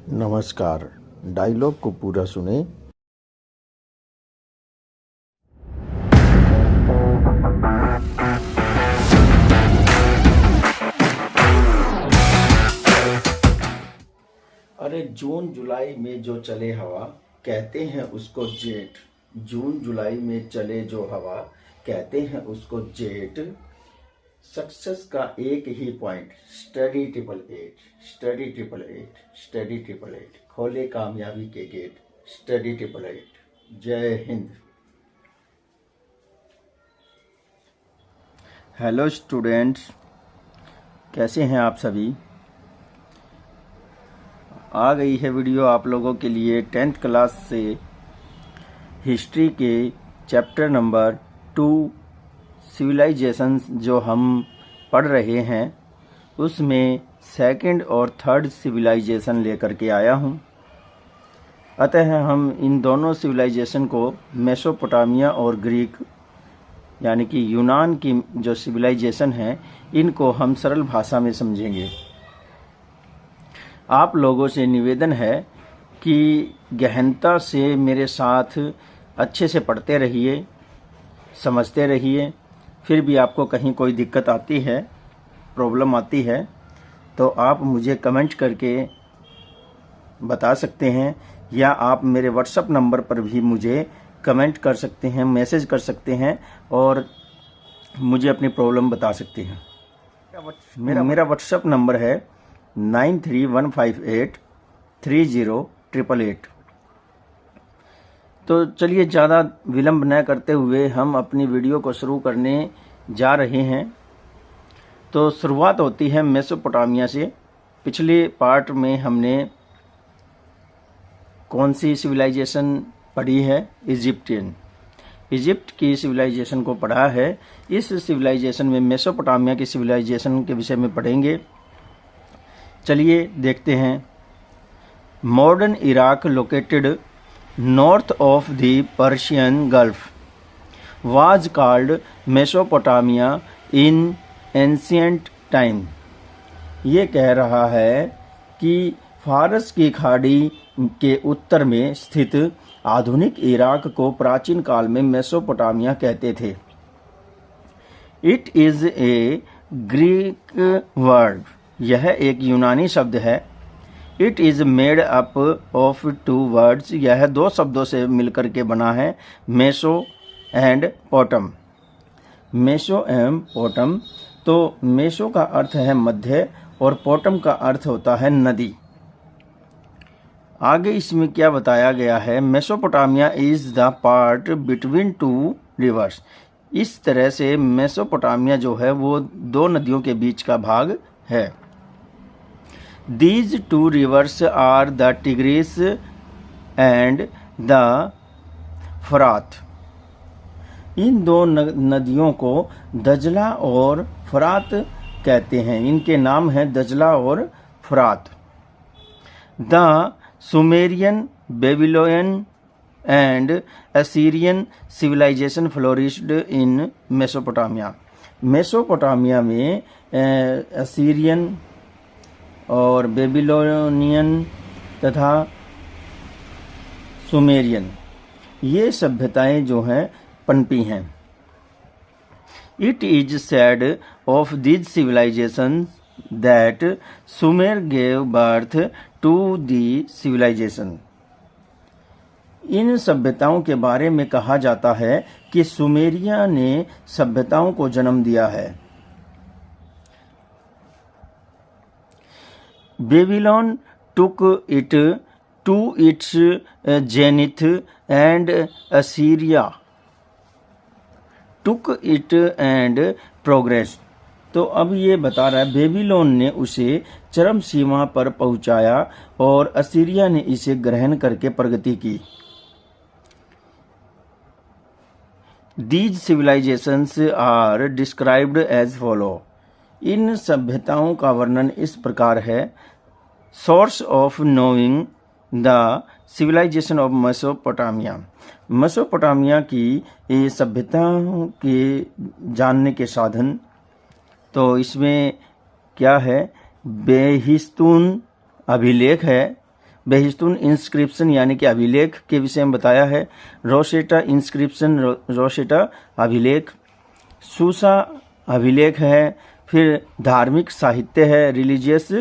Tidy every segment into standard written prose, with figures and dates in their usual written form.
नमस्कार। डायलॉग को पूरा सुने। अरे जून जुलाई में जो चले हवा कहते हैं उसको जेठ। जून जुलाई में चले जो हवा कहते हैं उसको जेठ। सक्सेस का एक ही पॉइंट, स्टडी 888, स्टडी 888, स्टडी 888, खोले कामयाबी के गेट, स्टडी 888। जय हिंद। हेलो स्टूडेंट्स, कैसे हैं आप सभी। आ गई है वीडियो आप लोगों के लिए 10th क्लास से हिस्ट्री के चैप्टर नंबर 2 सिविलाइजेशंस जो हम पढ़ रहे हैं, उसमें सेकंड और थर्ड सिविलाइजेशन लेकर के आया हूं। अतः हम इन दोनों सिविलाइजेशन को मेसोपोटामिया और ग्रीक यानी कि यूनान की जो सिविलाइजेशन है, इनको हम सरल भाषा में समझेंगे। आप लोगों से निवेदन है कि गहनता से मेरे साथ अच्छे से पढ़ते रहिए, समझते रहिए। फिर भी आपको कहीं कोई दिक्कत आती है, प्रॉब्लम आती है, तो आप मुझे कमेंट करके बता सकते हैं, या आप मेरे व्हाट्सएप नंबर पर भी मुझे कमेंट कर सकते हैं, मैसेज कर सकते हैं और मुझे अपनी प्रॉब्लम बता सकते हैं। मेरा व्हाट्सएप नंबर है 9315830888। तो चलिए ज़्यादा विलंब न करते हुए हम अपनी वीडियो को शुरू करने जा रहे हैं। तो शुरुआत होती है मेसोपोटामिया से। पिछले पार्ट में हमने कौन सी सिविलाइजेशन पढ़ी है? इजिप्ट की सिविलाइजेशन को पढ़ा है। इस सिविलाइजेशन में मेसोपोटामिया की सिविलाइजेशन के विषय में पढ़ेंगे। चलिए देखते हैं। Modern Iraq located north of the Persian gulf was called Mesopotamia in ancient time. ये कह रहा है कि फारस की खाड़ी के उत्तर में स्थित आधुनिक इराक को प्राचीन काल में मेसोपोटामिया कहते थे। It is a Greek word. यह एक यूनानी शब्द है। It is made up of 2 words. यह 2 शब्दों से मिलकर के बना है, meso and potam. Meso and potam. तो मेसो का अर्थ है मध्य और पोटम का अर्थ होता है नदी। आगे इसमें क्या बताया गया है? Mesopotamia is the part between 2 reverse. इस तरह से मेसोपोटामिया जो है वो 2 नदियों के बीच का भाग है। These 2 rivers are the Tigris and the फरात। इन 2 नदियों को दजला और फरात कहते हैं। इनके नाम हैं दजला और फरात। The Sumerian, Babylonian and Assyrian civilisation flourished in Mesopotamia. Mesopotamia में असीरियन और बेबीलोनियन तथा सुमेरियन, ये सभ्यताएं जो हैं पनपी हैं। It is said of this civilisation that Sumer gave birth to the civilisation. इन सभ्यताओं के बारे में कहा जाता है कि सुमेरिया ने सभ्यताओं को जन्म दिया है। Babylon took it to its zenith and Assyria took it and progressed। तो अब ये बता रहा है बेबीलोन ने उसे चरम सीमा पर पहुंचाया और असीरिया ने इसे ग्रहण करके प्रगति की। These civilizations are described as follow। इन सभ्यताओं का वर्णन इस प्रकार है। Source of knowing the civilization of Mesopotamia. Mesopotamia की ये सभ्यताओं के जानने के साधन, तो इसमें क्या है? बेहिस्तून अभिलेख है, बेहिस्तून इंस्क्रिप्शन यानी कि अभिलेख के विषय में बताया है। रोसेटा इंस्क्रिप्शन, रोसेटा अभिलेख। सूसा अभिलेख है। फिर धार्मिक साहित्य है, religious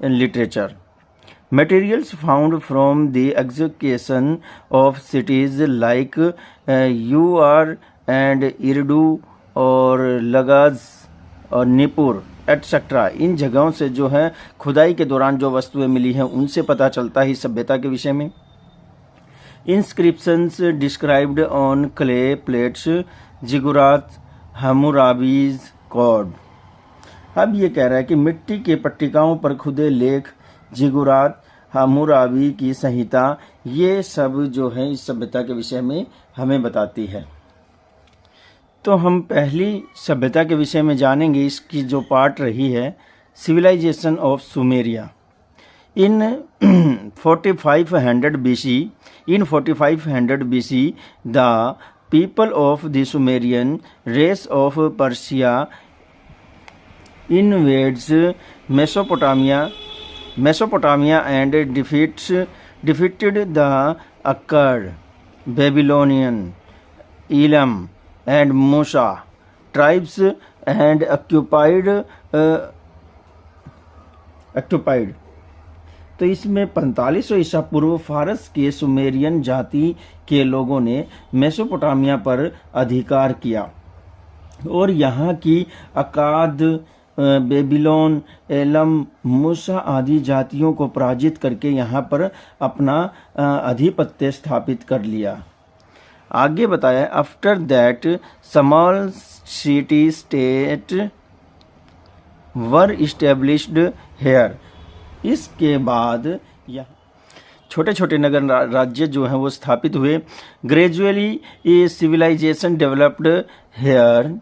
literature. Materials found from the execution of cities like Ur and Eridu और लगाज और निपुर एटसेट्रा। इन जगहों से जो है खुदाई के दौरान जो वस्तुएं मिली हैं उनसे पता चलता है सभ्यता के विषय में। Inscriptions described on clay plates, ziggurat, Hammurabi's code. अब ये कह रहा है कि मिट्टी के पट्टिकाओं पर खुदे लेख, जिगुरात, हम्मुराबी की संहिता, ये सब जो है इस सभ्यता के विषय में हमें बताती है। तो हम पहली सभ्यता के विषय में जानेंगे। इसकी जो पार्ट रही है civilization of Sumeria. In 4500 BC the people of the Sumerian race of Persia invades Mesopotamia and defeated the Akkad, Babylonian, Elam and Musa tribes and occupied। तो इसमें 4500 ईसा पूर्व फारस के सुमेरियन जाति के लोगों ने मेसोपोटामिया पर अधिकार किया और यहाँ की अकाद, बेबीलोन, एलम, मूसा आदि जातियों को पराजित करके यहाँ पर अपना आधिपत्य स्थापित कर लिया। आगे बताया after that small city state were established here. इसके बाद यहाँ छोटे छोटे नगर राज्य जो हैं वो स्थापित हुए। ग्रेजुअली ये सिविलाइजेशन डेवलप्ड हेयर।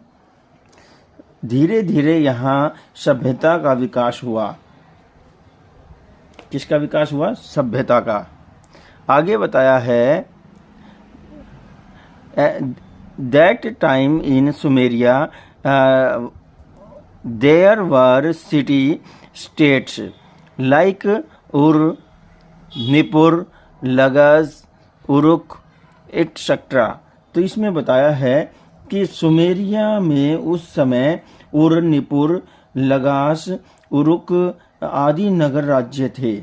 धीरे धीरे यहाँ सभ्यता का विकास हुआ। किसका विकास हुआ? सभ्यता का। आगे बताया है that time in Sumeria there were city states like Ur, Nippur, लगाज, Uruk etcetera. तो इसमें बताया है कि सुमेरिया में उस समय उर, निपुर, लगास, उरुक आदि नगर राज्य थे।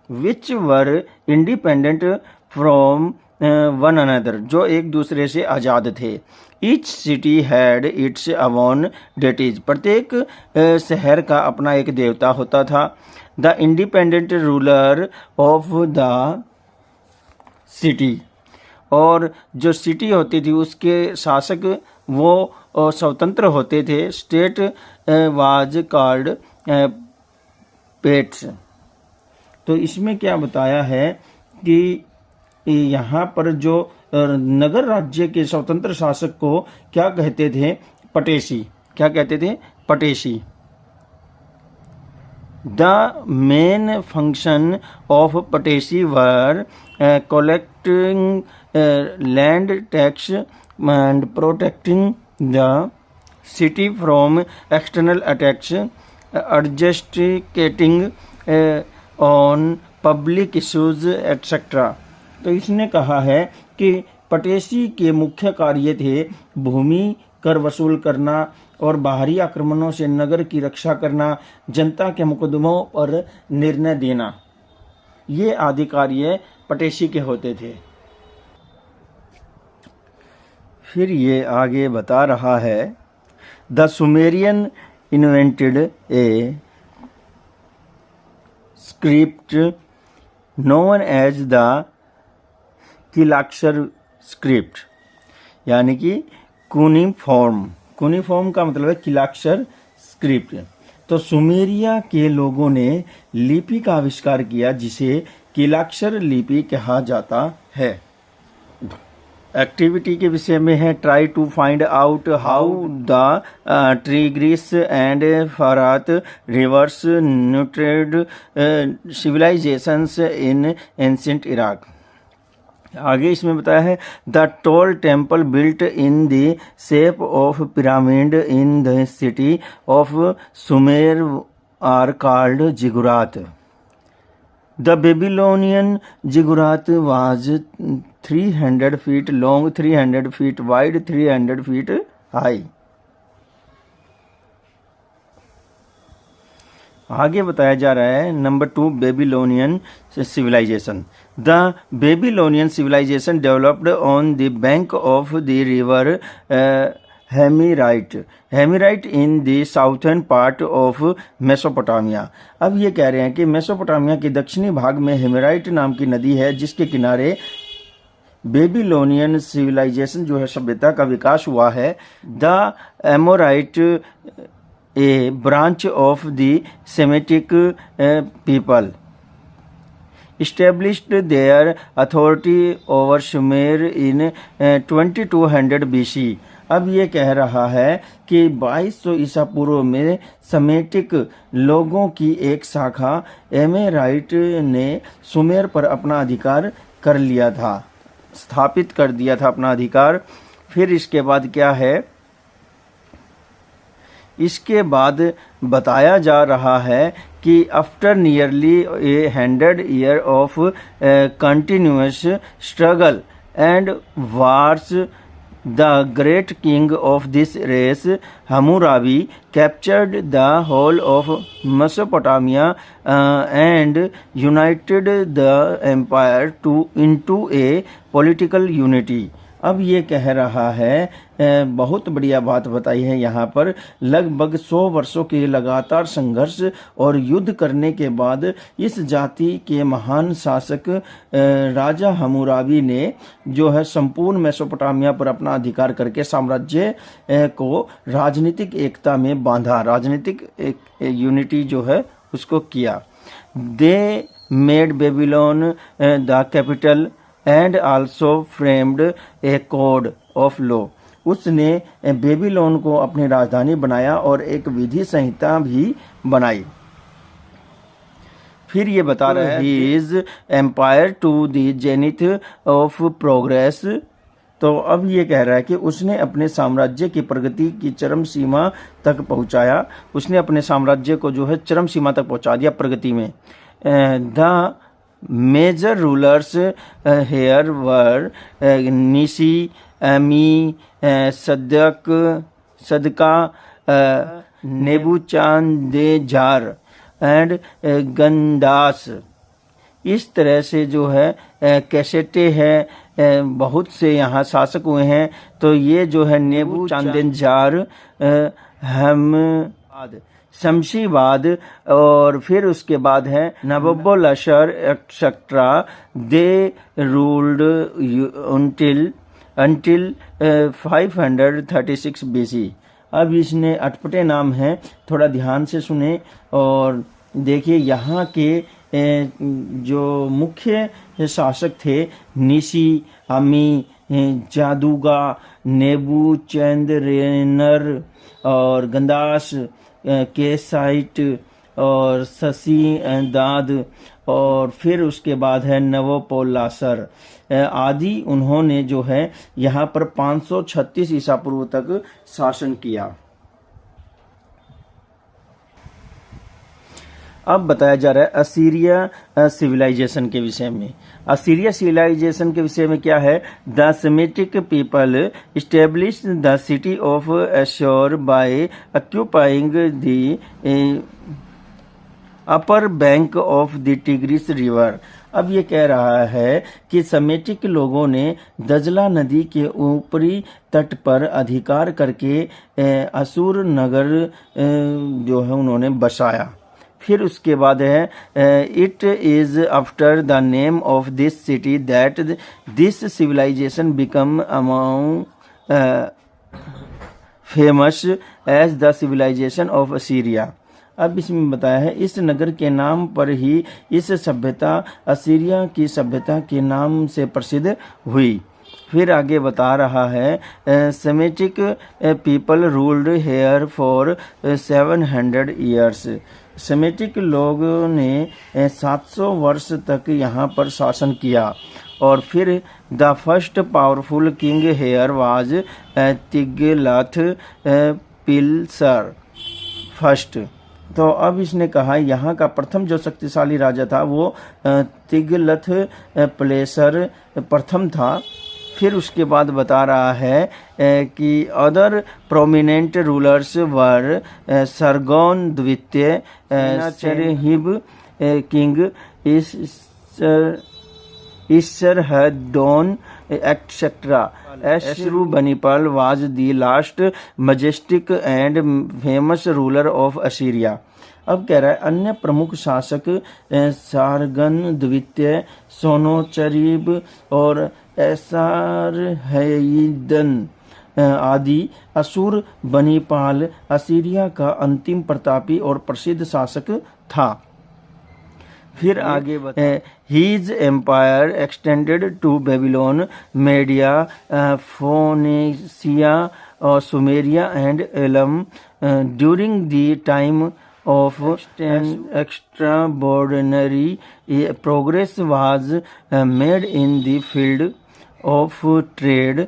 विच वर इंडिपेंडेंट फ्रॉम वन अनदर, जो एक दूसरे से आज़ाद थे। Each city had its own deities, प्रत्येक शहर का अपना एक देवता होता था। The independent ruler of the city, और जो सिटी होती थी उसके शासक वो स्वतंत्र होते थे। State was called pets. तो इसमें क्या बताया है कि यहाँ पर जो नगर राज्य के स्वतंत्र शासक को क्या कहते थे? पटेशी। क्या कहते थे? Patesi. The main function of patesi were collecting land tax and protecting the city from external attacks, adjudicating on public issues etc। तो इसने कहा है कि पटेशी के मुख्य कार्य थे भूमि कर वसूल करना और बाहरी आक्रमणों से नगर की रक्षा करना, जनता के मुकदमों पर निर्णय देना। ये आदि कार्य पटेशी के होते थे। फिर ये आगे बता रहा है the Sumerian invented a script known as the किलाक्षर स्क्रिप्ट, यानी कि कूनिफॉर्म। कूनिफॉर्म का मतलब है किलाक्षर स्क्रिप्ट। तो सुमेरिया के लोगों ने लिपि का आविष्कार किया जिसे किलाक्षर लिपि कहा जाता है। एक्टिविटी के विषय में है try to find out how the Tigris and फरात rivers nurtured civilizations in ancient Iraq. आगे इसमें बताया है the tall temple built in the shape of pyramid in the city of Sumer are called ziggurat. The Babylonian ziggurat was 300 feet long, 300 feet wide, 300 feet high. आगे बताया जा रहा है number 2 Babylonian civilization. The Babylonian civilization developed on the bank of the river हेमिराइट in the southern part of Mesopotamia. अब ये कह रहे हैं कि मेसोपोटामिया के दक्षिणी भाग में हेमिराइट नाम की नदी है, जिसके किनारे बेबीलोनियन सिविलाइजेशन जो है सभ्यता का विकास हुआ है. The Amorite a branch of the Semitic people established their authority over Sumer in 2200 BC. अब ये कह रहा है कि 2200 ईसा पूर्व में समेटिक लोगों की एक शाखा एमेराइट ने सुमेर पर अपना अधिकार कर लिया था, स्थापित कर दिया था अपना अधिकार. फिर इसके बाद क्या है, इसके बाद बताया जा रहा है कि after nearly 100 year of continuous struggle and wars the great king of this race Hammurabi captured the whole of Mesopotamia and united the empire into a political unity. अब ये कह रहा है, बहुत बढ़िया बात बताई है यहाँ पर, लगभग 100 वर्षों के लगातार संघर्ष और युद्ध करने के बाद इस जाति के महान शासक राजा हम्मुराबी ने जो है संपूर्ण मेसोपोटामिया पर अपना अधिकार करके साम्राज्य को राजनीतिक एकता में बांधा, राजनीतिक यूनिटी जो है उसको किया. They made Babylon the capital and also framed A code of law. उसने बेबीलोन को अपनी राजधानी बनाया और एक विधि संहिता भी बनाई. फिर ये बता रहा है his empire to the zenith of progress. तो अब ये कह रहा है कि उसने अपने साम्राज्य की प्रगति की चरम सीमा तक पहुंचाया, उसने अपने साम्राज्य को जो है चरम सीमा तक पहुंचा दिया प्रगति में. द मेजर रूलर्स हेयर वर निसी, अमी, सदका, नेबूचांदेजार एंड गंदास. इस तरह से जो है कैसेटे हैं, बहुत से यहाँ शासक हुए हैं. तो ये जो है नेबूचांदेजार, हमद, शमशीबाद और फिर उसके बाद है Nabopolassar etcetera. They ruled until 536 BC. अब इसने अटपटे नाम हैं, थोड़ा ध्यान से सुने और देखिए. यहाँ के जो मुख्य शासक थे निसी, अमी, जादूगा, नेबूचंद्रेनर और गंदास, केसाइट और ससी दाद और फिर उसके बाद है नवोपोलासर आदि. उन्होंने जो है यहाँ पर 536 ईसा पूर्व तक शासन किया. अब बताया जा रहा है असीरिया सिविलाइजेशन के विषय में. असीरिया सिविलाइजेशन के विषय में क्या है, the Semitic people establish the city of Ashur by occupying the upper bank of the Tigris river. अब ये कह रहा है कि समेटिक लोगों ने दजला नदी के ऊपरी तट पर अधिकार करके असुर नगर जो है उन्होंने बसाया. फिर उसके बाद है it is after the name of this city that this civilization become among famous as the civilization of Assyria. अब इसमें बताया है इस नगर के नाम पर ही इस सभ्यता असीरिया की सभ्यता के नाम से प्रसिद्ध हुई. फिर आगे बता रहा है Semitic people ruled here for 700 years. Semitic लोगों ने 700 वर्ष तक यहाँ पर शासन किया. और फिर the first powerful king here was Tiglath Pileser first. तो अब इसने कहा यहाँ का प्रथम जो शक्तिशाली राजा था वो तिगलथ पिलेसर प्रथम था। फिर उसके बाद बता रहा है कि अदर प्रोमिनेंट रूलर्स वर सरगोन द्वितीय, सेनाचरहिब king Isharhaddon, etc. Ashurbanipal was the last majestic and famous ruler of Assyria. अब कह रहा है अन्य प्रमुख शासक सारगन द्वितीय, सोनोचरीब और एसारहैदन आदि असुर बनीपाल असीरिया का अंतिम प्रतापी और प्रसिद्ध शासक था। फिर आगे his empire extended to Babylon, Media, Phoenicia और Sumeria and Elam during the time of extraordinary progress was made in the field of trade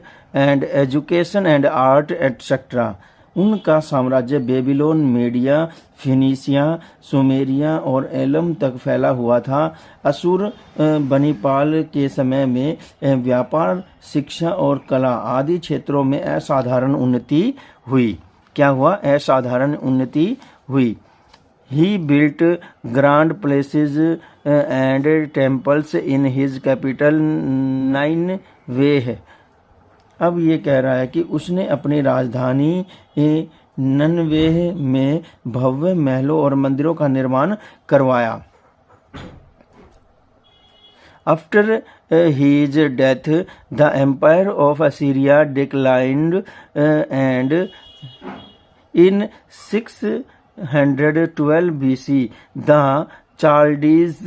and education and art, etc. उनका साम्राज्य बेबीलोन, मेडिया, फिनीसिया, सुमेरिया और alum तक फैला हुआ था। असुर बनीपाल के समय में व्यापार, शिक्षा और कला आदि क्षेत्रों में असाधारण उन्नति हुई। क्या हुआ? असाधारण उन्नति हुई। He built grand palaces and temples in his capital Nineveh. अब ये कह रहा है कि उसने अपनी राजधानी ननवेह में भव्य महलों और मंदिरों का निर्माण करवाया। After his death, the empire of Assyria declined and in 612 BC, the Chaldees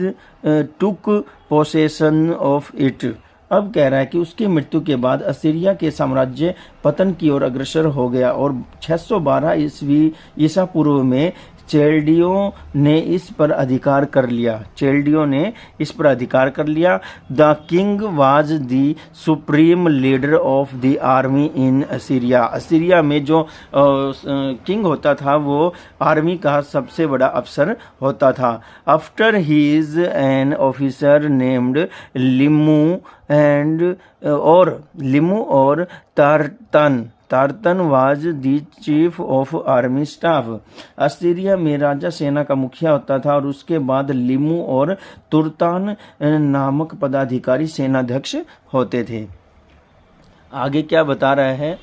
took possession of it. अब कह रहा है कि उसकी मृत्यु के बाद असीरिया के साम्राज्य पतन की ओर अग्रसर हो गया और 612 ईस्वी ईसा पूर्व में चेल्डियों ने इस पर अधिकार कर लिया। चेल्डियों ने इस पर अधिकार कर लिया। The king was the supreme leader of the army in Assyria. Assyria में जो किंग होता था वो आर्मी का सबसे बड़ा अफसर होता था। After he is an officer named Limu और Tartan was the chief of army staff. Assyria में राजा सेना का मुखिया होता था और उसके बाद लिमू और तुर्तान नामक पदाधिकारी सेनाध्यक्ष होते थे। आगे क्या बता रहे हैं?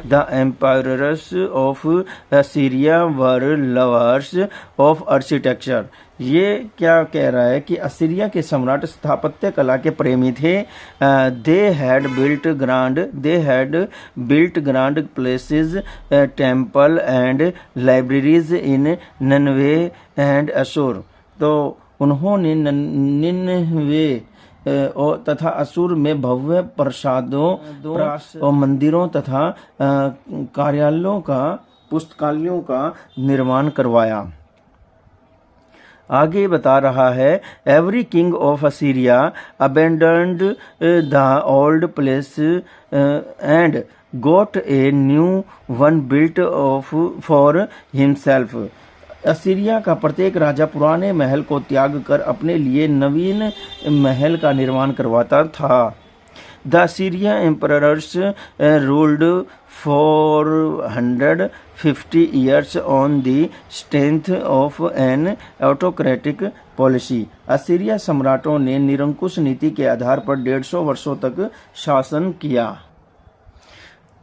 The emperors of Assyria were lovers of architecture. ये क्या कह रहा है कि असीरिया के सम्राट स्थापत्य कला के प्रेमी थे। They had built grand places, temple and libraries in Nineveh and Ashur. तो उन्होंने निन्वे तथा असुर में भव्य प्रसादों और मंदिरों तथा कार्यालयों का, पुस्तकालयों का निर्माण करवाया। आगे बता रहा है every king of Assyria abandoned the old place and got a new one built of for himself. Assyria का प्रत्येक राजा पुराने महल को त्याग कर अपने लिए नवीन महल का निर्माण करवाता था। The Assyria emperors ruled 450 years on the strength of an autocratic policy. Assyria सम्राटों ने निरंकुश नीति के आधार पर 150 वर्षों तक शासन किया।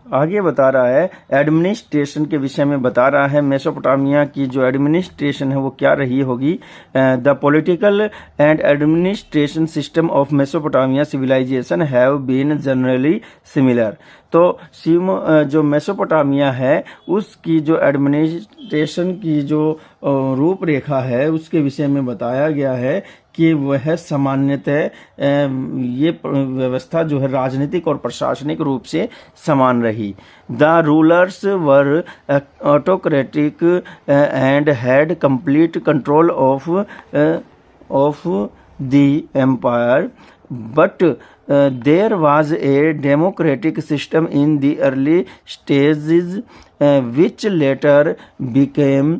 आगे बता रहा है एडमिनिस्ट्रेशन के विषय में बता रहा है। मेसोपोटामिया की जो एडमिनिस्ट्रेशन है वो क्या रही होगी? The political and administration system of Mesopotamia civilization have been generally similar. तो जो मेसोपोटामिया है उसकी जो एडमिनिस्ट्रेशन की जो रूपरेखा है उसके विषय में बताया गया है कि वह सामान्यतः ये व्यवस्था जो है राजनीतिक और प्रशासनिक रूप से समान रही। The rulers were autocratic and had complete control of the empire, but there was a democratic system in the early stages which later became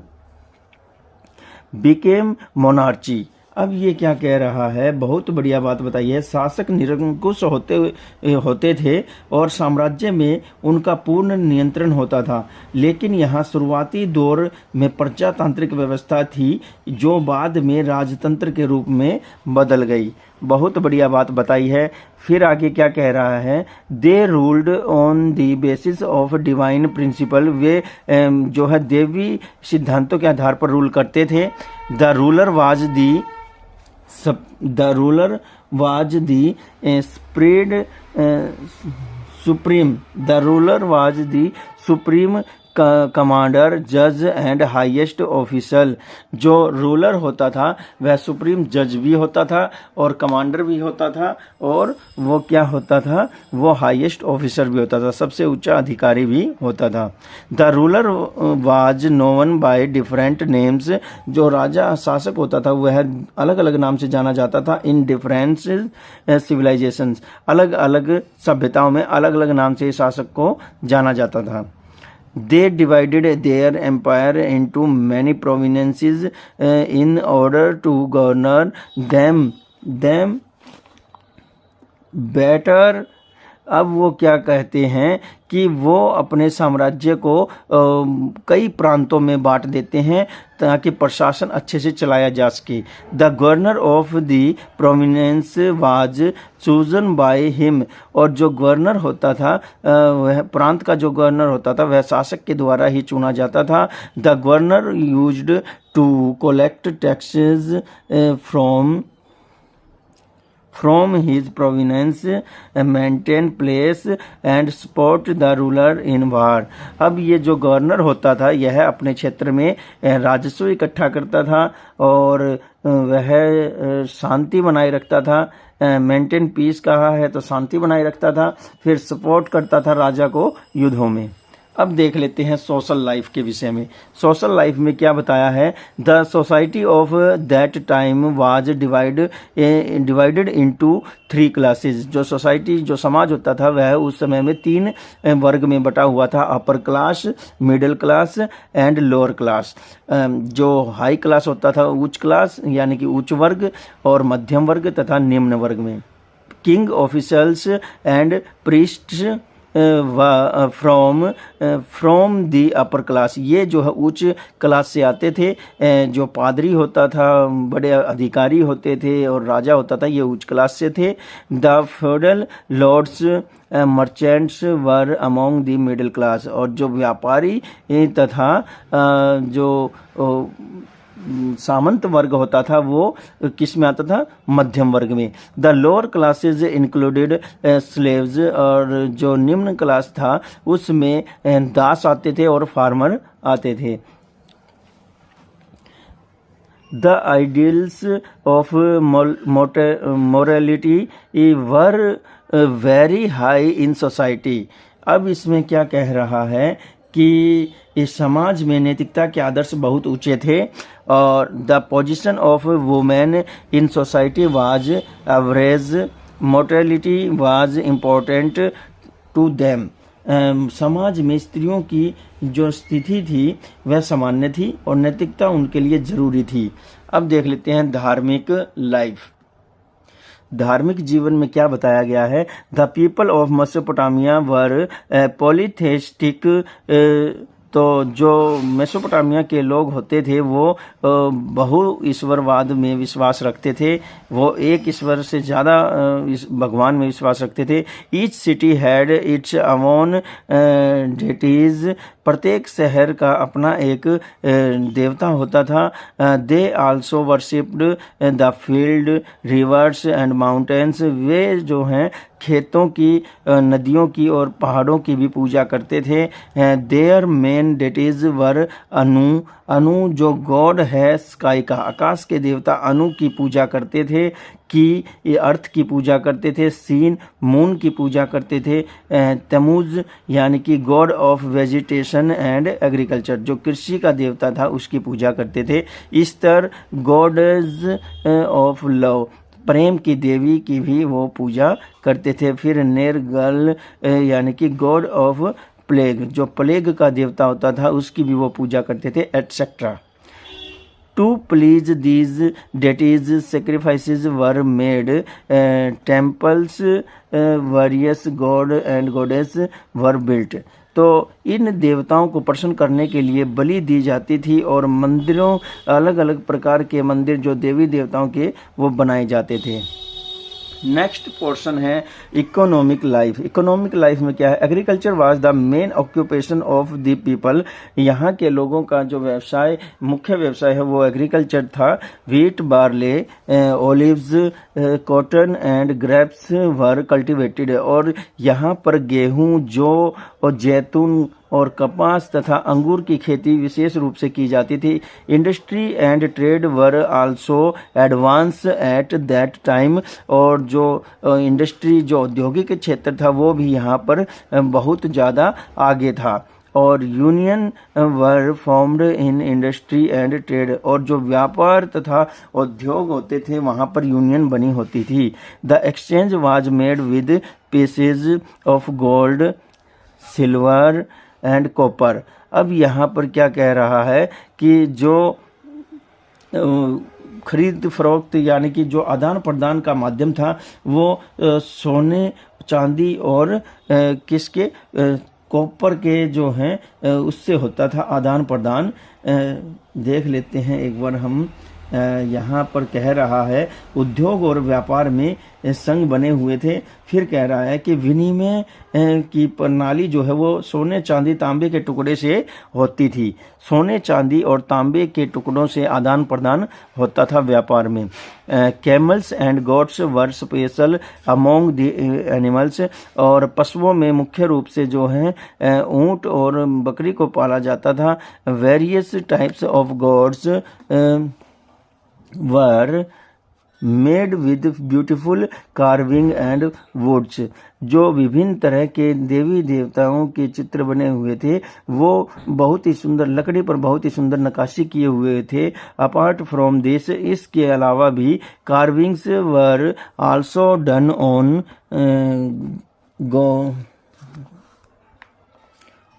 became monarchy. अब ये क्या कह रहा है, बहुत बढ़िया बात बताई है। शासक निरंकुश होते थे और साम्राज्य में उनका पूर्ण नियंत्रण होता था, लेकिन यहाँ शुरुआती दौर में प्रजातांत्रिक व्यवस्था थी जो बाद में राजतंत्र के रूप में बदल गई। बहुत बढ़िया बात बताई है। फिर आगे क्या कह रहा है, they ruled on the basis of divine principle. वे जो है देवी सिद्धांतों के आधार पर रूल करते थे। The ruler was the supreme commander, जज एंड हाईएस्ट ऑफिसर। जो रूलर होता था वह सुप्रीम जज भी होता था और कमांडर भी होता था, और वो क्या होता था, वो हाईएस्ट ऑफिसर भी होता था, सबसे ऊंचा अधिकारी भी होता था। The ruler was known by different names. जो राजा शासक होता था वह अलग अलग नाम से जाना जाता था। इन डिफरेंट सिविलाइजेशंस, अलग अलग सभ्यताओं में अलग अलग नाम से शासक को जाना जाता था। They divided their empire into many provinces in order to govern them better। अब वो क्या कहते हैं कि वो अपने साम्राज्य को कई प्रांतों में बांट देते हैं ताकि प्रशासन अच्छे से चलाया जा सके। The governor of the province was chosen by him. और जो गवर्नर होता था, वह प्रांत का जो गवर्नर होता था वह शासक के द्वारा ही चुना जाता था। The governor used to collect taxes from his province, maintain place and support the ruler in war। अब ये जो गवर्नर होता था यह अपने क्षेत्र में राजस्व इकट्ठा करता था और वह शांति बनाए रखता था। मेंटेन पीस कहा है तो शांति बनाए रखता था। फिर सपोर्ट करता था राजा को युद्धों में। अब देख लेते हैं सोशल लाइफ के विषय में। सोशल लाइफ में क्या बताया है, the society of that time was divided into 3 classes. जो सोसाइटी, जो समाज होता था वह उस समय में 3 वर्ग में बटा हुआ था, upper class, middle class and lower class. जो हाई क्लास होता था उच्च क्लास यानी कि उच्च वर्ग, और मध्यम वर्ग तथा निम्न वर्ग में। King officers and priests from the upper class. ये जो है उच्च क्लास से आते थे। जो पादरी होता था, बड़े अधिकारी होते थे, और राजा होता था, ये उच्च क्लास से थे। The feudal lords merchants were among the middle class. और जो व्यापारी तथा जो सामंत वर्ग होता था वो किस में आता था, मध्यम वर्ग में। The lower classes included slaves. और जो निम्न क्लास था उसमें दास आते थे और फार्मर आते थे। The ideals of morality were very high in society. अब इसमें क्या कह रहा है कि इस समाज में नैतिकता के आदर्श बहुत ऊंचे थे। और the position of women in society was average, mortality was important to them. समाज में स्त्रियों की जो स्थिति थी वह सामान्य थी और नैतिकता उनके लिए जरूरी थी। अब देख लेते हैं धार्मिक लाइफ। धार्मिक जीवन में क्या बताया गया है, द पीपल ऑफ मेसोपोटामिया वर पॉलीथेइस्टिक। तो जो मेसोपोटामिया के लोग होते थे वो बहु ईश्वरवाद में विश्वास रखते थे। वो एक ईश्वर से ज़्यादा भगवान में विश्वास रखते थे। Each city had its own deities. प्रत्येक शहर का अपना एक देवता होता था। They also worshipped the field, rivers and mountains. वे जो हैं खेतों की, नदियों की और पहाड़ों की भी पूजा करते थे। देयर मेन डेटीज वर अनु। अनु जो गॉड है स्काई का, आकाश के देवता अनु की पूजा करते थे। की अर्थ की पूजा करते थे। सीन मून की पूजा करते थे। तमूज यानी कि God of vegetation and agriculture, जो कृषि का देवता था उसकी पूजा करते थे। ईस्टर गॉडेज ऑफ लव, प्रेम की देवी की भी वो पूजा करते थे। फिर नेरगल यानी कि गॉड ऑफ प्लेग, जो प्लेग का देवता होता था उसकी भी वो पूजा करते थे, etcetera. To please these deities, sacrifices were made. Temples, various god and goddess were built. तो इन देवताओं को प्रसन्न करने के लिए बलि दी जाती थी और मंदिरों, अलग अलग प्रकार के मंदिर जो देवी देवताओं के वो बनाए जाते थे। नेक्स्ट पोर्शन है इकोनॉमिक लाइफ। इकोनॉमिक लाइफ में क्या है? Agriculture was the main occupation of the people. यहाँ के लोगों का जो व्यवसाय, मुख्य व्यवसाय है वो एग्रीकल्चर था। Wheat, barley, olives, cotton and grapes were cultivated. और यहाँ पर गेहूं, जौ और जैतून और कपास तथा अंगूर की खेती विशेष रूप से की जाती थी। Industry and trade were also advance at that time. और जो इंडस्ट्री, जो औद्योगिक क्षेत्र था वो भी यहाँ पर बहुत ज़्यादा आगे था। और union were formed in industry and trade. और जो व्यापार तथा उद्योग होते थे वहाँ पर यूनियन बनी होती थी। The exchange was made with pieces of gold, silver and copper. अब यहाँ पर क्या कह रहा है कि जो खरीद फरोख्त यानी कि जो आदान प्रदान का माध्यम था वो सोने, चांदी और किसके, कॉपर के जो हैं उससे होता था आदान प्रदान। देख लेते हैं एक बार हम। यहाँ पर कह रहा है उद्योग और व्यापार में संघ बने हुए थे। फिर कह रहा है कि विनिमय की प्रणाली जो है वो सोने, चांदी, तांबे के टुकड़े से होती थी। सोने, चांदी और तांबे के टुकड़ों से आदान प्रदान होता था व्यापार में। Camels and goats were special among the animals. और पशुओं में मुख्य रूप से जो है ऊंट और बकरी को पाला जाता था। Various types of gods were made with beautiful carving and woods. जो विभिन्न तरह के देवी देवताओं के चित्र बने हुए थे वो बहुत ही सुंदर, लकड़ी पर बहुत ही सुंदर नक्काशी किए हुए थे। अपार्ट फ्रॉम दिस, इसके अलावा भी carvings were also done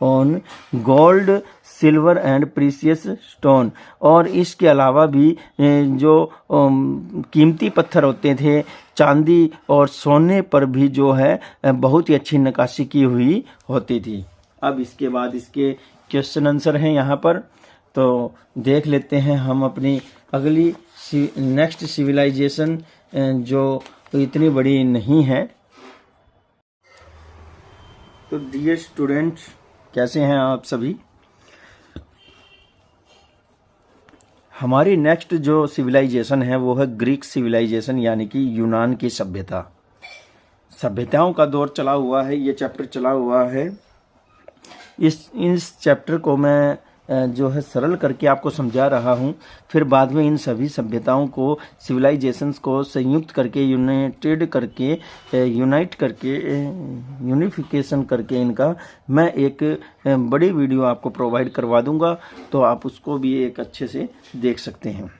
on gold, silver and precious stone. और इसके अलावा भी जो कीमती पत्थर होते थे, चांदी और सोने पर भी जो है बहुत ही अच्छी नक्काशी की हुई होती थी। अब इसके बाद इसके क्वेश्चन आंसर हैं यहाँ पर, तो देख लेते हैं हम अपनी अगली नेक्स्ट सिविलाइजेशन जो इतनी बड़ी नहीं है। तो डियर स्टूडेंट्स, कैसे हैं आप सभी? हमारी नेक्स्ट जो सिविलाइजेशन है वो है ग्रीक सिविलाइजेशन, यानी कि यूनान की सभ्यता। सभ्यताओं का दौर चला हुआ है, ये चैप्टर चला हुआ है। इस चैप्टर को मैं जो है सरल करके आपको समझा रहा हूँ। फिर बाद में इन सभी सभ्यताओं को, सिविलाइजेशंस को संयुक्त करके, यूनाइट करके, यूनिफिकेशन करके इनका मैं एक बड़ी वीडियो आपको प्रोवाइड करवा दूंगा, तो आप उसको भी एक अच्छे से देख सकते हैं।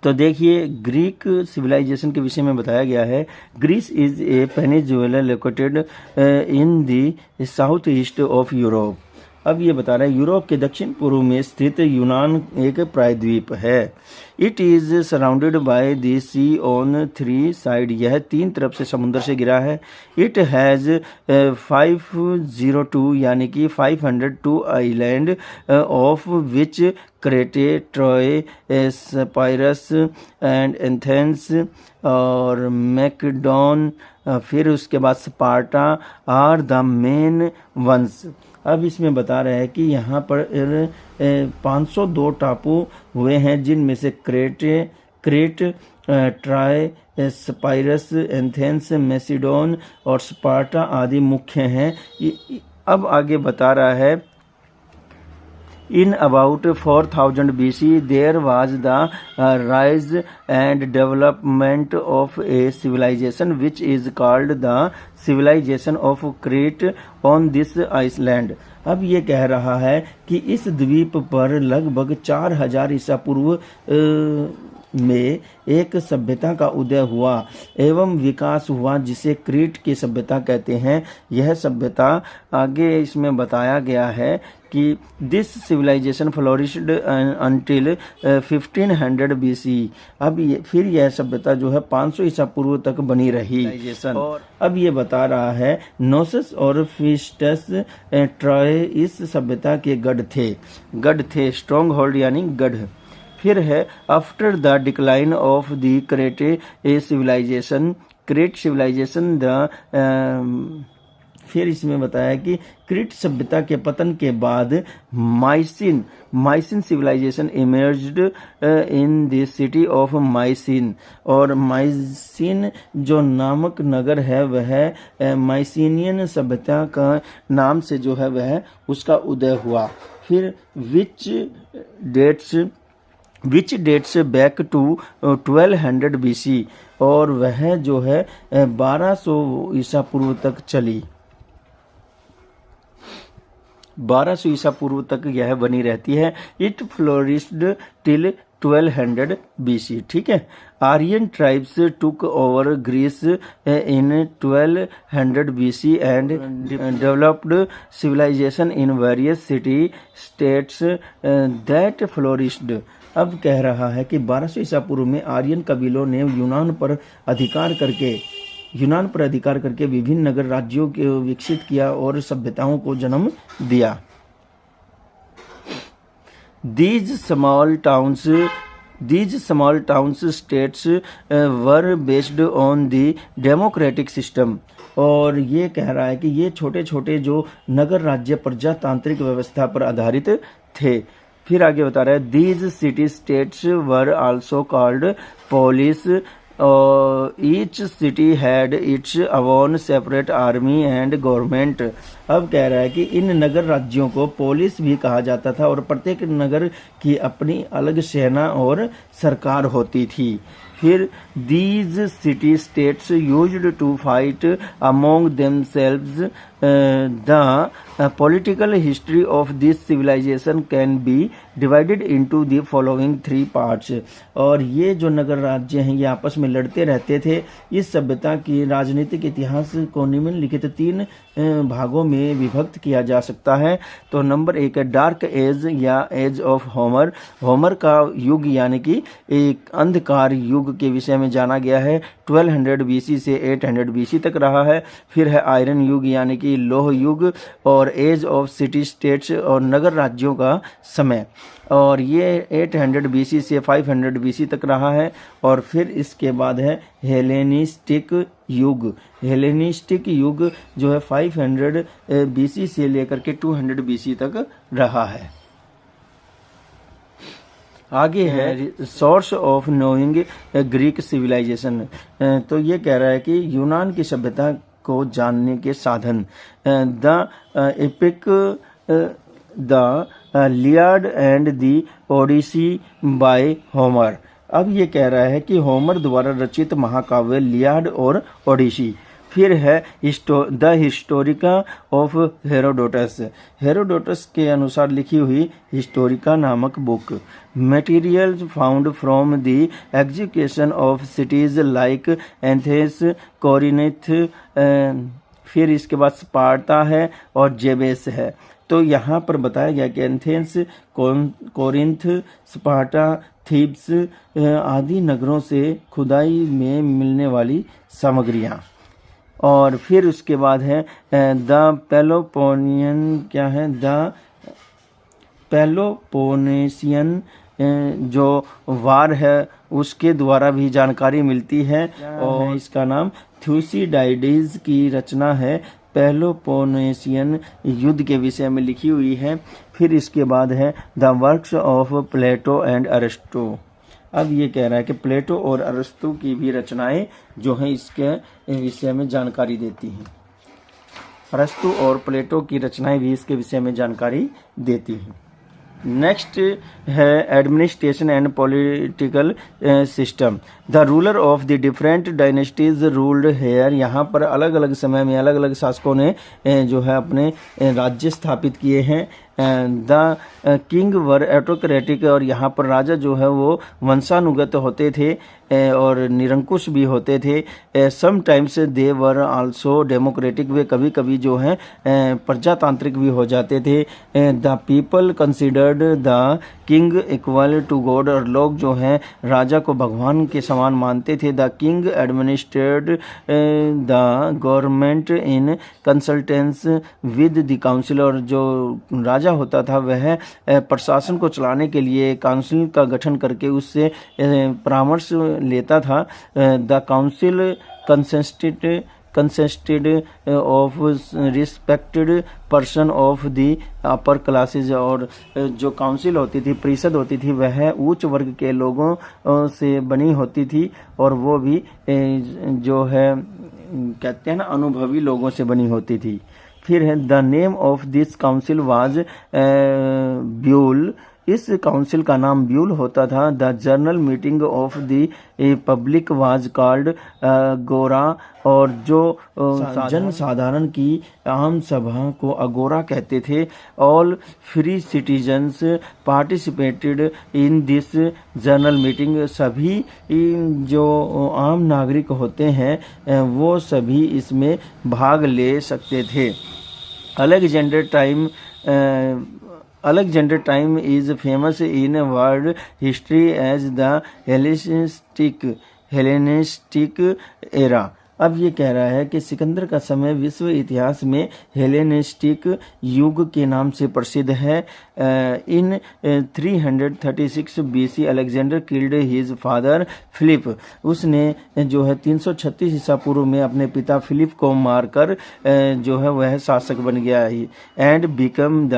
तो देखिए, ग्रीक सिविलाइजेशन के विषय में बताया गया है। Greece is a peninsula located in the south east of Europe. अब ये बता रहा है यूरोप के दक्षिण पूर्व में स्थित यूनान एक प्रायद्वीप है। It is surrounded by the sea on 3 side. यह 3 तरफ से समुद्र से घिरा है। इट हैज 502 यानी कि 502 island of which Crete, Troy, Cyprus and Athens और मैकडोन, फिर उसके बाद Sparta are the main ones. अब इसमें बता रहे हैं कि यहाँ पर 502 टापू हुए हैं, जिनमें से क्रेट, ट्राय, स्पाइरस, एथेंस, मैसिडोन और स्पार्टा आदि मुख्य हैं। अब आगे बता रहा है In about 4000 BC, there was the rise and development of a civilization which is called the civilization of Crete on this island. अब ये कह रहा है कि इस द्वीप पर लगभग 4000 ईसा पूर्व में एक सभ्यता का उदय हुआ एवं विकास हुआ जिसे क्रीट की सभ्यता कहते हैं। यह सभ्यता आगे इसमें बताया गया है कि this civilization flourished until 1500 BC। अब फिर यह सभ्यता जो है 500 ईसा पूर्व तक बनी रही। और अब ये बता रहा है नोसस और फिस्टस ट्रॉय इस सभ्यता के गढ़ थे स्ट्रॉन्ग होल्ड यानी गढ़। फिर है after the decline of the Crete civilization फिर इसमें बताया कि क्रीट सभ्यता के पतन के बाद Mycenae civilization emerged in the city of Mycenae. और माइसिन जो नामक नगर है वह माइसिनियन सभ्यता का नाम से जो है वह उसका उदय हुआ। फिर विच डेट्स बैक टू 1200 BC और वह जो है 1200 ईसा पूर्व तक चली। 1200 ईसा पूर्व तक यह बनी रहती है। It flourished till 1200 BC। ठीक है। Aryan tribes took over Greece in 1200 BC and developed civilization in various city states that flourished. अब कह रहा है कि 1200 ईसा पूर्व में आर्यन कबीलों ने यूनान पर अधिकार करके विभिन्न नगर राज्यों को विकसित किया और सभ्यताओं को जन्म दिया। These small towns states were based on the democratic system। और ये कह रहा है कि ये छोटे छोटे जो नगर राज्य प्रजातांत्रिक व्यवस्था पर आधारित थे। फिर आगे बता रहा है these city states were also called police. Each city had its own separate army and government. अब कह रहा है कि इन नगर राज्यों को पोलिस भी कहा जाता था और प्रत्येक नगर की अपनी अलग सेना और सरकार होती थी। फिर these city states used to fight among themselves। The political history of this civilization can be divided into the following 3 parts। और ये जो नगर राज्य हैं ये आपस में लड़ते रहते थे। इस सभ्यता की राजनीतिक इतिहास को निम्नलिखित 3 भागों में विभक्त किया जा सकता है। तो नंबर 1 है डार्क एज या एज ऑफ होमर का युग यानी कि एक अंधकार युग के विषय में जाना गया है। 1200 BC से 800 BC तक रहा है। फिर है आयरन युग यानी कि लोह युग और एज ऑफ सिटी स्टेट्स और नगर राज्यों का समय, और ये 800 BC से 500 BC तक रहा है। और फिर इसके बाद है हेलेनिस्टिक युग जो है 500 BC से लेकर के 200 BC तक रहा है। आगे है source of knowing Greek civilization. तो ये कह रहा है कि यूनान की सभ्यता को जानने के साधन the epic the Iliad and the Odyssey by Homer. अब ये कह रहा है कि होमर द्वारा रचित महाकाव्य लियाड और ओडिसी। फिर है द हिस्टोरिका ऑफ हेरोडोटस के अनुसार लिखी हुई हिस्टोरिका नामक book. Materials found from the execution of cities like Athens Corinth. फिर इसके बाद स्पार्टा है और जेबेस है। तो यहाँ पर बताया गया कि एथेंस, कोरिन्थ, स्पार्टा, थीब्स आदि नगरों से खुदाई में मिलने वाली सामग्रियाँ। और फिर उसके बाद है द पेलोपोनियन क्या है द पेलोपोनेशियन जो वार है उसके द्वारा भी जानकारी मिलती है। और इसका नाम थ्यूसिडाइडिस की रचना है, पेलोपोनेशियन युद्ध के विषय में लिखी हुई है। फिर इसके बाद है the works of Plato and Aristotle. अब ये कह रहा है कि प्लेटो और अरिस्टो की भी रचनाएं जो हैं इसके विषय में जानकारी देती हैं। अरिस्टो और प्लेटो की रचनाएं भी इसके विषय में जानकारी देती हैं। नेक्स्ट है administration and political system. The ruler of the different dynasties ruled here. यहाँ पर अलग अलग समय में अलग अलग शासकों ने जो है अपने राज्य स्थापित किए हैं। द किंग वर ऑटोक्रेटिक, और यहाँ पर राजा जो है वो वंशानुगत होते थे और निरंकुश भी होते थे। Sometimes they were also democratic, वे कभी कभी जो है प्रजातांत्रिक भी हो जाते थे। The people considered the king equal to god, और लोग जो हैं राजा को भगवान के समान मानते थे। The king administered the government in कंसल्टेंस with the council, और जो राजा होता था वह प्रशासन को चलाने के लिए काउंसिल का गठन करके उससे परामर्श लेता था। The council consisted of respected person of the upper classes, और जो काउंसिल होती थी, परिषद होती थी, वह उच्च वर्ग के लोगों से बनी होती थी, और वो भी जो है कहते हैं ना अनुभवी लोगों से बनी होती थी। फिर है the name of this council was ब्यूल, इस काउंसिल का नाम ब्यूल होता था। The journal meeting of the public was called गोरा, और जो जन साधारण की आम सभा को अगोरा कहते थे। All free citizens participated in this journal meeting, सभी जो आम नागरिक होते हैं वो सभी इसमें भाग ले सकते थे। Alexander time is famous in world history as the Hellenistic era। अब ये कह रहा है कि सिकंदर का समय विश्व इतिहास में हेलेनिस्टिक युग के नाम से प्रसिद्ध है। In 336 BC Alexander killed his father Philip, उसने जो है 336 ईसा पूर्व में अपने पिता फिलिप को मारकर जो है वह शासक बन गया है। And become the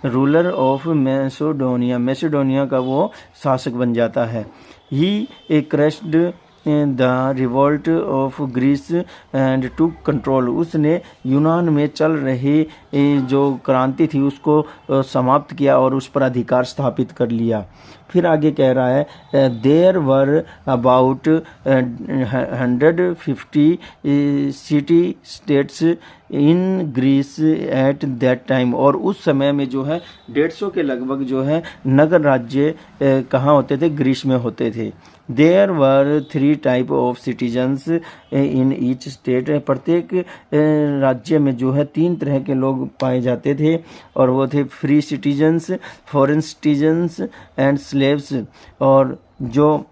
ruler of Macedonia का वो शासक बन जाता है। He crushed the revolt of Greece and to control, उसने यूनान में चल रही जो क्रांति थी उसको समाप्त किया और उस पर अधिकार स्थापित कर लिया। फिर आगे कह रहा है there were about 150 city states in Greece at that time, और उस समय में जो है 150 के लगभग जो है नगर राज्य कहाँ होते थे, ग्रीस में होते थे। There were 3 type of citizens in each state, प्रत्येक राज्य में जो है 3 तरह के लोग पाए जाते थे, और वो थे free citizens, foreign citizens and slaves, और जो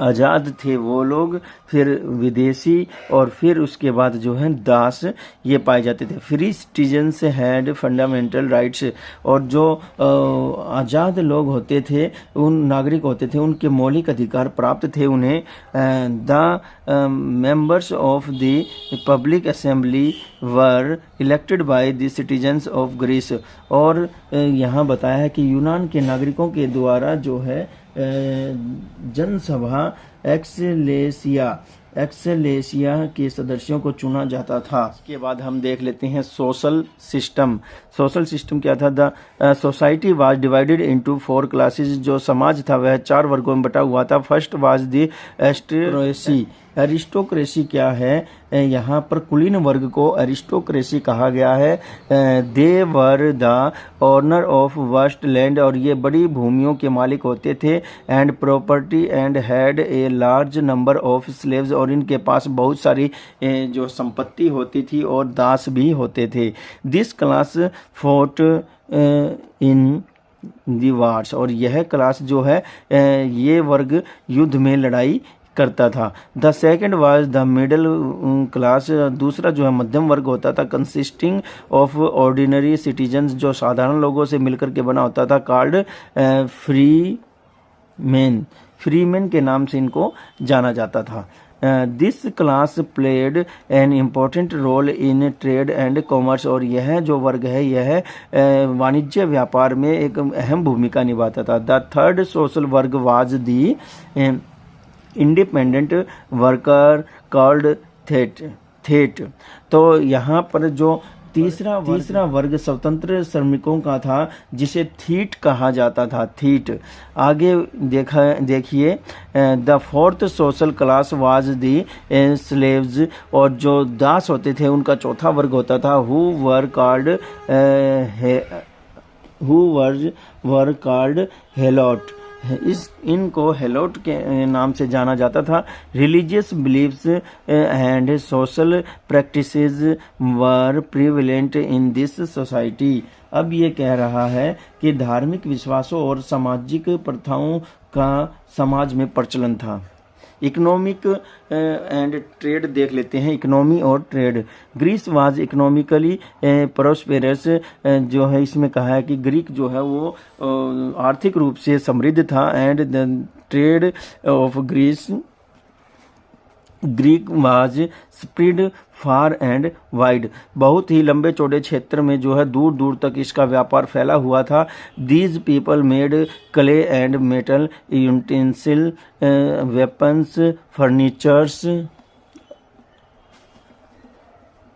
आज़ाद थे वो लोग, फिर विदेशी, और फिर उसके बाद जो है दास, ये पाए जाते थे। Free citizens had fundamental rights, और जो आज़ाद लोग होते थे, उन नागरिक होते थे, उनके मौलिक अधिकार प्राप्त थे उन्हें। The members of the public assembly were elected by the citizens of Greece, और यहाँ बताया है कि यूनान के नागरिकों के द्वारा जो है जनसभा एक्सेलेसिया के सदस्यों को चुना जाता था। इसके बाद हम देख लेते हैं सोशल सिस्टम। सोशल सिस्टम क्या था? The society was divided into 4 classes, जो समाज था वह 4 वर्गों में बटा हुआ था। First was the aristocracy. Aristocracy क्या है? यहाँ पर कुलीन वर्ग को एरिस्टोक्रेसी कहा गया है। They were the owner of vast land, और ये बड़ी भूमियों के मालिक होते थे। And property and had a large number of slaves, और इनके पास बहुत सारी जो संपत्ति होती थी और दास भी होते थे। This class fought in the wars, और यह क्लास जो है ये वर्ग युद्ध में लड़ाई करता था। The second was the middle class, दूसरा जो है मध्यम वर्ग होता था, कंसिस्टिंग ऑफ ऑर्डिनरी सिटीजन्स, जो साधारण लोगों से मिलकर के बना होता था, कॉल्ड फ्री मैन के नाम से इनको जाना जाता था। This class played an important role in trade and commerce, और यह जो वर्ग है यह वाणिज्य व्यापार में एक अहम भूमिका निभाता था। द थर्ड सोशल वर्ग was the independent worker called थेट। तो यहाँ पर जो तीसरा वर्ग स्वतंत्र श्रमिकों का था, जिसे थीट कहा जाता था। थीट आगे देखिए the fourth social class was the slaves, और जो दास होते थे उनका चौथा वर्ग होता था, who were called who were called helot. इनको हेलोट के नाम से जाना जाता था। Religious beliefs and social practices were prevalent in this society. अब ये कह रहा है कि धार्मिक विश्वासों और सामाजिक प्रथाओं का समाज में प्रचलन था। इकोनॉमिक एंड ट्रेड देख लेते हैं। इकोनॉमी और trade. Greece was economically prosperous. जो है इसमें कहा है कि ग्रीक जो है वो आर्थिक रूप से समृद्ध था। And the trade off Greek was spread far and wide. बहुत ही लंबे चौड़े क्षेत्र में जो है दूर दूर तक इसका व्यापार फैला हुआ था। These people made clay and metal utensil, weapons, furnitures,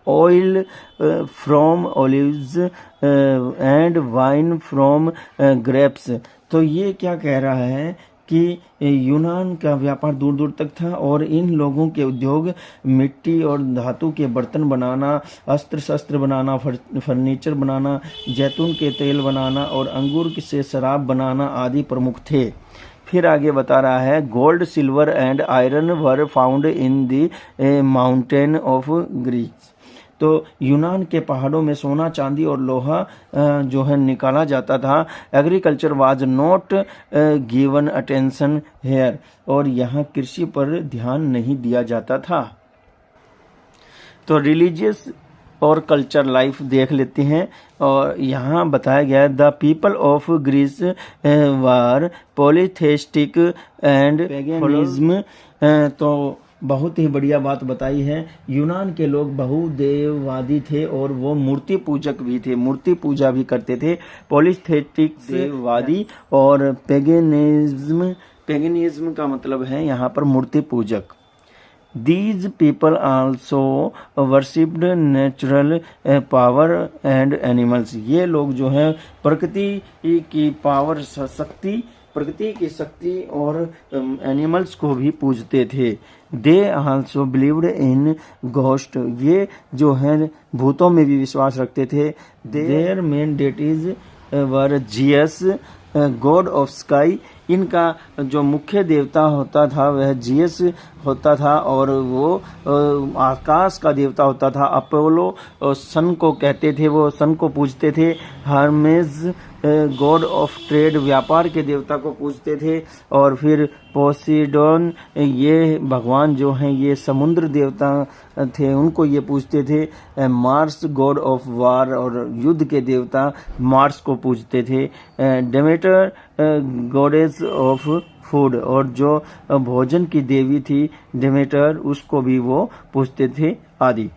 oil from olives and wine from grapes. तो ये क्या कह रहा है कि यूनान का व्यापार दूर दूर तक था और इन लोगों के उद्योग मिट्टी और धातु के बर्तन बनाना, अस्त्र शस्त्र बनाना, फर्नीचर बनाना, जैतून के तेल बनाना और अंगूर से शराब बनाना आदि प्रमुख थे। फिर आगे बता रहा है gold, silver and iron were found in the mountain of Greece. तो यूनान के पहाड़ों में सोना, चांदी और लोहा जो है निकाला जाता था। Agriculture was not given attention here. और यहाँ कृषि पर ध्यान नहीं दिया जाता था। तो रिलीजियस और कल्चर लाइफ देख लेते हैं। और यहाँ बताया गया है the people of Greece were polytheistic and paganism. तो बहुत ही बढ़िया बात बताई है। यूनान के लोग बहुदेववादी थे और वो मूर्ति पूजक भी थे, मूर्ति पूजा भी करते थे। पॉलीथेइस्टिक देववादी और पेगनिज्म का मतलब है यहाँ पर मूर्ति पूजक। These people also worshipped natural power and animals। ये लोग जो है प्रकृति की पावर, शक्ति, प्रकृति की शक्ति और एनिमल्स को भी पूजते थे। They also believed in ghost। ये जो है भूतों में भी विश्वास रखते थे। Their main deities were Zeus, God of sky. इनका जो मुख्य देवता होता था वह जियस होता था और वो आकाश का देवता होता था। अपोलो सन को कहते थे, वो सन को पूजते थे। हर्मेस गॉड ऑफ ट्रेड, व्यापार के देवता को पूजते थे। और फिर पोसीडोन, ये भगवान जो हैं ये समुद्र देवता थे, उनको ये पूजते थे। मार्स गॉड ऑफ वार, और युद्ध के देवता मार्स को पूजते थे। डेमेटर गॉडेस ऑफ फूड, और जो भोजन की देवी थी डेमेटर, उसको भी वो पूजते थे आदि।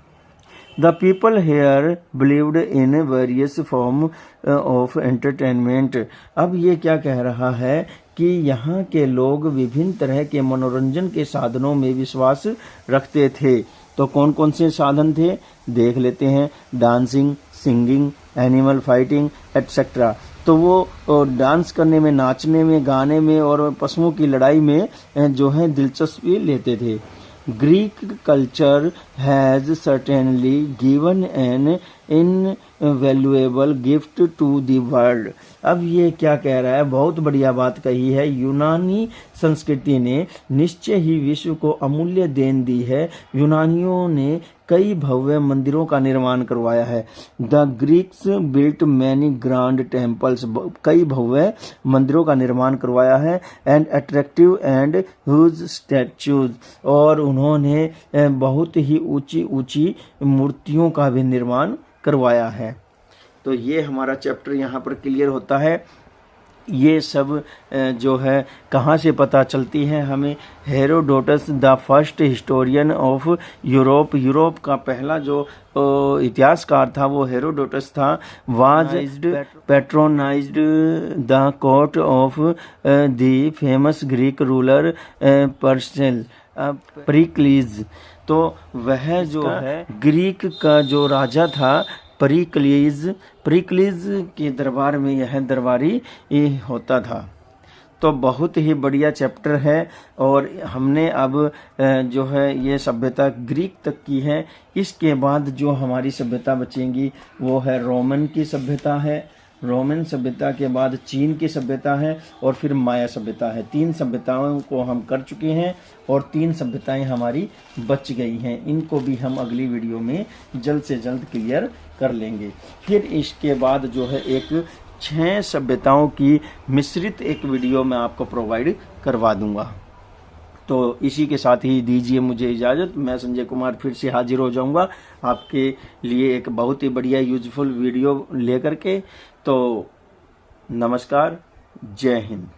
The people here believed in various form of entertainment। अब ये क्या कह रहा है कि यहाँ के लोग विभिन्न तरह के मनोरंजन के साधनों में विश्वास रखते थे। तो कौन कौन से साधन थे देख लेते हैं। Dancing, singing, animal fighting etcetera. तो वो डांस करने में, नाचने में, गाने में और पशुओं की लड़ाई में जो है दिलचस्पी लेते थे। Greek culture has certainly given an invaluable gift to the world। अब ये क्या कह रहा है, बहुत बढ़िया बात कही है। यूनानी संस्कृति ने निश्चय ही विश्व को अमूल्य देन दी है। यूनानियों ने कई भव्य मंदिरों का निर्माण करवाया है। The Greeks built many grand temples, कई भव्य मंदिरों का निर्माण करवाया है। And attractive and huge statues, और उन्होंने बहुत ही ऊंची ऊंची मूर्तियों का भी निर्माण करवाया है। तो ये हमारा चैप्टर यहाँ पर क्लियर होता है। ये सब जो है कहाँ से पता चलती है हमें। Herodotus the first historian of Europe, Europe का पहला जो इतिहासकार था वो हेरोडोटस था। Was patronized the court of the famous Greek ruler Pericles. तो वह जो है ग्रीक का जो राजा था परिक्लीज के दरबार में यह दरबारी होता था। तो बहुत ही बढ़िया चैप्टर है। और हमने अब जो है ये सभ्यता ग्रीक तक की है। इसके बाद जो हमारी सभ्यता बचेंगी वो है रोमन की सभ्यता है। रोमन सभ्यता के बाद चीन की सभ्यता है और फिर माया सभ्यता है। 3 सभ्यताओं को हम कर चुके हैं और 3 सभ्यताएं हमारी बच गई हैं। इनको भी हम अगली वीडियो में जल्द से जल्द क्लियर कर लेंगे। फिर इसके बाद जो है एक 6 सभ्यताओं की मिश्रित एक वीडियो मैं आपको प्रोवाइड करवा दूंगा। तो इसी के साथ ही दीजिए मुझे इजाज़त। मैं संजय कुमार फिर से हाजिर हो जाऊंगा आपके लिए एक बहुत ही बढ़िया यूजफुल वीडियो लेकर के। तो नमस्कार, जय हिंद।